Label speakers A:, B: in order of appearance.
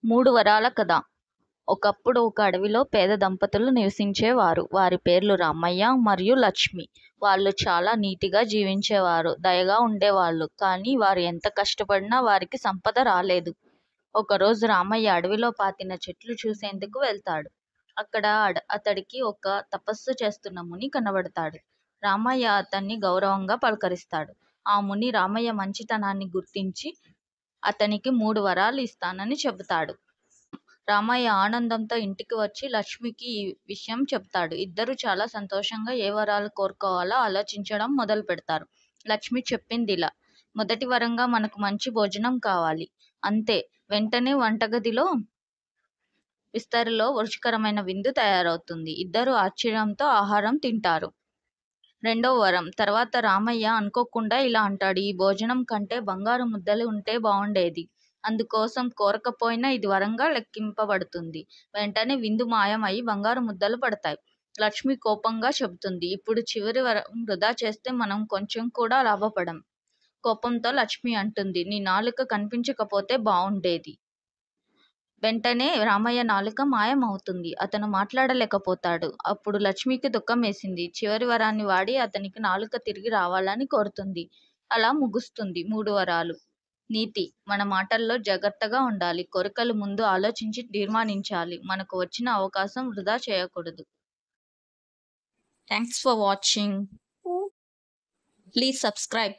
A: మూడు వరాల కథ. ఒకప్పుడు ఒక అడవిలో పేద దంపతులు నివసించేవారు. వారి పేర్లు రామయ్య మరియు లక్ష్మి. వాళ్ళు చాలా నీతిగా జీవించేవారు, దయగా ఉండేవాళ్ళు. కానీ వారు ఎంత కష్టపడినా వారికి సంపద రాలేదు. ఒకరోజు రామయ్య అడవిలో పాతిన చెట్లు చూసేందుకు వెళ్తాడు. అక్కడ అతడికి ఒక తపస్సు చేస్తున్న ముని కనబడతాడు. రామయ్య అతన్ని గౌరవంగా పలకరిస్తాడు. ఆ ముని రామయ్య మంచితనాన్ని గుర్తించి అతనికి 3 వరాలు ఇస్తానని చెబుతాడు. రామయ్య ఆనందంతో ఇంటికి వచ్చి లక్ష్మికి ఈ విషయం చెప్తాడు. ఇద్దరు చాలా సంతోషంగా ఏ వరాలు కోరుకోవాలో ఆలోచించడం మొదలు పెడతారు. లక్ష్మి చెప్పిందిలా: మొదటి వరంగా మనకు మంచి భోజనం కావాలి. అంతే, వెంటనే వంటగదిలో విస్తరిలో రుచికరమైన విందు తయారవుతుంది. ఇద్దరు ఆశ్చర్యంతో ఆహారం తింటారు. రెండో వరం తర్వాత రామయ్య అనుకోకుండా ఇలా అంటాడు: ఈ భోజనం కంటే బంగారు ముద్దలు ఉంటే బాగుండేది. అందుకోసం కోరకపోయినా ఇది వరంగా లెక్కింపబడుతుంది. వెంటనే విందు మాయం అయి బంగారు ముద్దలు పడతాయి. లక్ష్మి కోపంగా చెబుతుంది: ఇప్పుడు చివరి వరం వృధా చేస్తే మనం కొంచెం కూడా లాభపడం. కోపంతో లక్ష్మి అంటుంది: నీ నాలుక కనిపించకపోతే బాగుండేది. వెంటనే రామయ్య నాలుక మాయమవుతుంది. అతను మాట్లాడలేకపోతాడు. అప్పుడు లక్ష్మికి దుఃఖం వేసింది. చివరి వరాన్ని వాడి అతనికి నాలుక తిరిగి రావాలని కోరుతుంది. అలా ముగుస్తుంది 3 వరాలు. నీతి: మన మాటల్లో జాగ్రత్తగా ఉండాలి. కోరికలు ముందు ఆలోచించి తీర్మానించాలి. మనకు వచ్చిన అవకాశం వృధా చేయకూడదు. Thanks for watching. Please subscribe.